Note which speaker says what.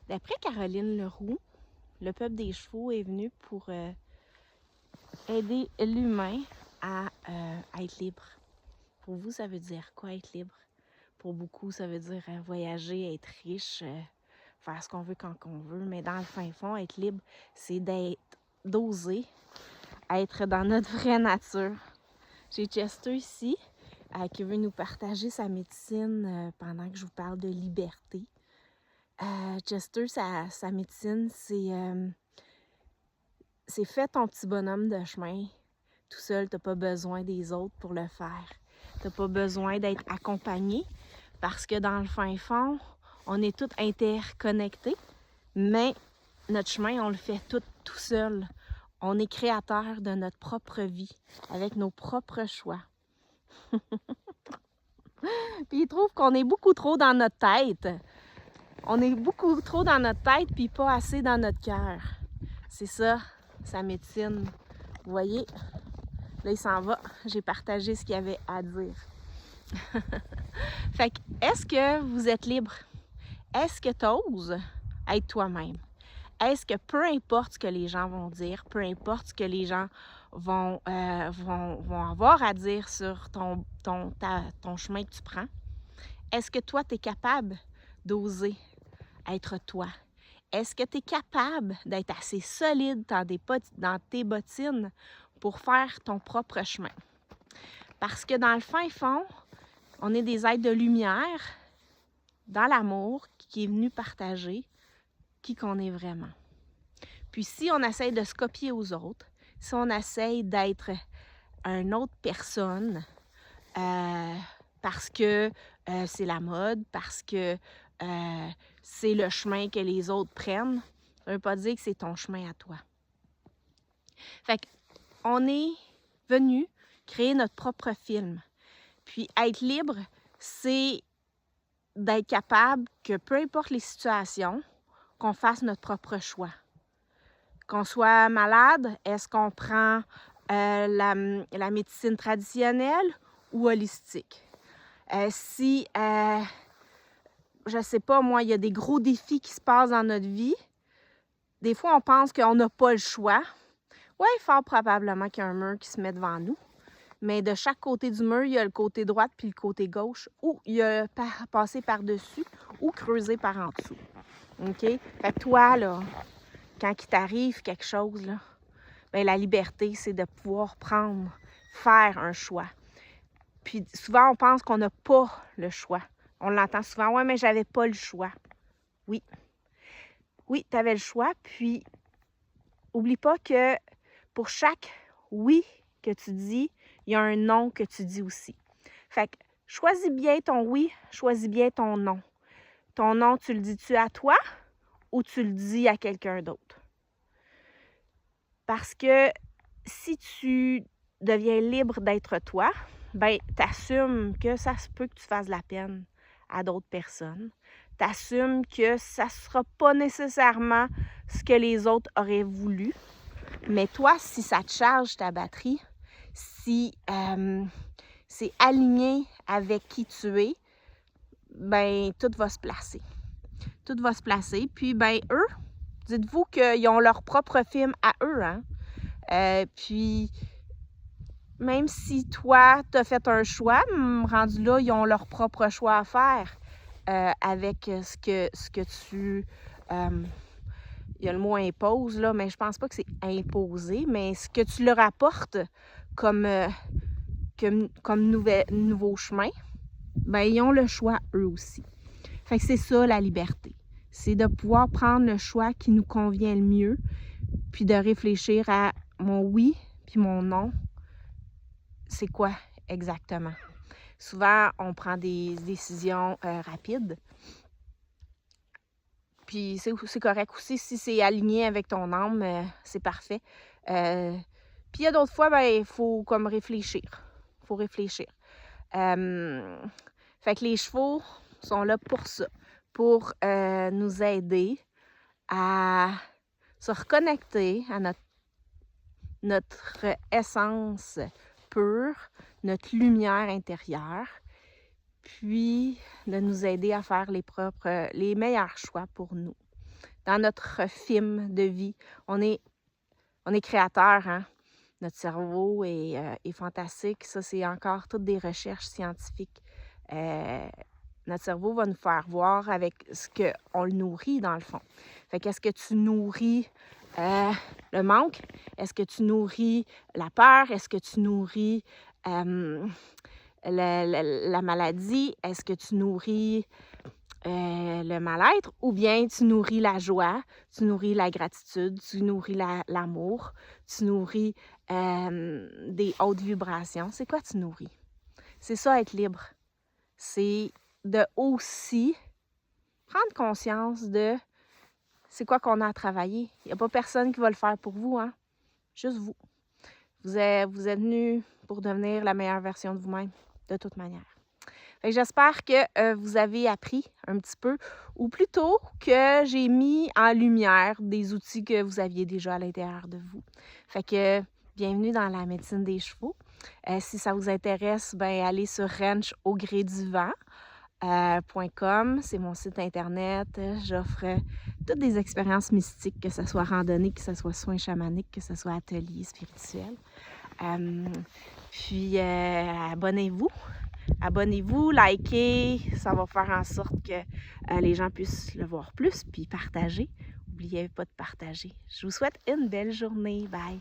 Speaker 1: D'après Caroline Leroux, le peuple des chevaux est venu pour aider l'humain à être libre. Pour vous, ça veut dire quoi être libre? Pour beaucoup, ça veut dire voyager, être riche, faire ce qu'on veut quand on veut. Mais dans le fin fond, être libre, c'est d'oser être dans notre vraie nature. J'ai Chester ici qui veut nous partager sa médecine pendant que je vous parle de liberté. Chester, sa médecine, c'est fait ton petit bonhomme de chemin tout seul. T'as pas besoin des autres pour le faire. T'as pas besoin d'être accompagné parce que dans le fin fond, on est tous interconnectés, mais notre chemin, on le fait tout seul. On est créateur de notre propre vie avec nos propres choix. Puis il trouve qu'on est beaucoup trop dans notre tête. On est beaucoup trop dans notre tête puis pas assez dans notre cœur. C'est ça, sa médecine. Vous voyez, là, il s'en va. J'ai partagé ce qu'il y avait à dire. Fait que, est-ce que vous êtes libre? Est-ce que tu oses être toi-même? Est-ce que peu importe ce que les gens vont dire, peu importe ce que les gens vont avoir à dire sur ton chemin que tu prends, est-ce que toi, tu es capable d'oser être toi? Est-ce que tu es capable d'être assez solide dans tes bottines pour faire ton propre chemin? Parce que dans le fin fond, on est des êtres de lumière dans l'amour qui est venu partager qui qu'on est vraiment. Puis si on essaye de se copier aux autres, si on essaye d'être une autre personne parce que c'est la mode, parce que c'est le chemin que les autres prennent, ça ne veut pas dire que c'est ton chemin à toi. Fait qu'on est venu créer notre propre film. Puis être libre, c'est d'être capable que peu importe les situations, qu'on fasse notre propre choix. Qu'on soit malade, est-ce qu'on prend la médecine traditionnelle ou holistique? Si, je sais pas, moi, il y a des gros défis qui se passent dans notre vie, des fois, on pense qu'on n'a pas le choix. Oui, fort probablement qu'il y a un mur qui se met devant nous. Mais de chaque côté du mur, il y a le côté droit puis le côté gauche, ou il y a passé par-dessus ou creusé par en dessous. OK? Fait que toi, là, quand il t'arrive quelque chose, là, bien, la liberté, c'est de pouvoir faire un choix. Puis souvent, on pense qu'on n'a pas le choix. On l'entend souvent, « Ouais, mais j'avais pas le choix. » Oui. Oui, tu avais le choix, puis oublie pas que pour chaque « oui » que tu dis, il y a un « non » que tu dis aussi. Fait que choisis bien ton « oui », choisis bien ton « non ». Ton « non », tu le dis-tu à toi ou tu le dis à quelqu'un d'autre? Parce que si tu deviens libre d'être toi, ben t'assumes que ça se peut que tu fasses de la peine à d'autres personnes. T'assumes que ça ne sera pas nécessairement ce que les autres auraient voulu. Mais toi, si ça te charge ta batterie, si c'est aligné avec qui tu es, ben tout va se placer. Tout va se placer. Puis, ben eux, dites-vous qu'ils ont leur propre film à eux, hein? Puis, même si toi, tu as fait un choix, rendu là, ils ont leur propre choix à faire avec ce que tu... il y a le mot impose, là, mais je pense pas que c'est imposé, mais ce que tu leur apportes comme nouveau chemin, ben ils ont le choix eux aussi. Fait que c'est ça la liberté. C'est de pouvoir prendre le choix qui nous convient le mieux, puis de réfléchir à mon oui puis mon non. C'est quoi exactement? Souvent, on prend des décisions rapides. Puis c'est correct aussi. Si c'est aligné avec ton âme, c'est parfait. Puis il y a d'autres fois, ben il faut comme réfléchir. Il faut réfléchir. Fait que les chevaux sont là pour ça. Pour nous aider à se reconnecter à notre essence pure, notre lumière intérieure, puis de nous aider à faire les meilleurs choix pour nous. dans notre film de vie. On est créateur, hein? Notre cerveau est fantastique. Ça, c'est encore toutes des recherches scientifiques. Notre cerveau va nous faire voir avec ce qu'on le nourrit, dans le fond. Fait qu'est-ce que tu nourris le manque? Est-ce que tu nourris la peur? Est-ce que tu nourris la maladie? Est-ce que tu nourris le mal-être? Ou bien tu nourris la joie, tu nourris la gratitude, tu nourris l'amour, tu nourris des hautes vibrations. C'est quoi tu nourris? C'est ça, être libre. C'est de aussi prendre conscience de c'est quoi qu'on a à travailler. Il n'y a pas personne qui va le faire pour vous, hein? Juste vous. Vous êtes venus pour devenir la meilleure version de vous-même, de toute manière. J'espère que vous avez appris un petit peu, ou plutôt que j'ai mis en lumière des outils que vous aviez déjà à l'intérieur de vous. Fait que bienvenue dans la médecine des chevaux. Si ça vous intéresse, ben allez sur ranchaugréduvent.com, c'est mon site internet. J'offre toutes des expériences mystiques, que ce soit randonnée, que ce soit soins chamaniques, que ce soit atelier spirituel. Puis abonnez-vous. Abonnez-vous, likez, ça va faire en sorte que les gens puissent le voir plus, puis partager. N'oubliez pas de partager. Je vous souhaite une belle journée. Bye!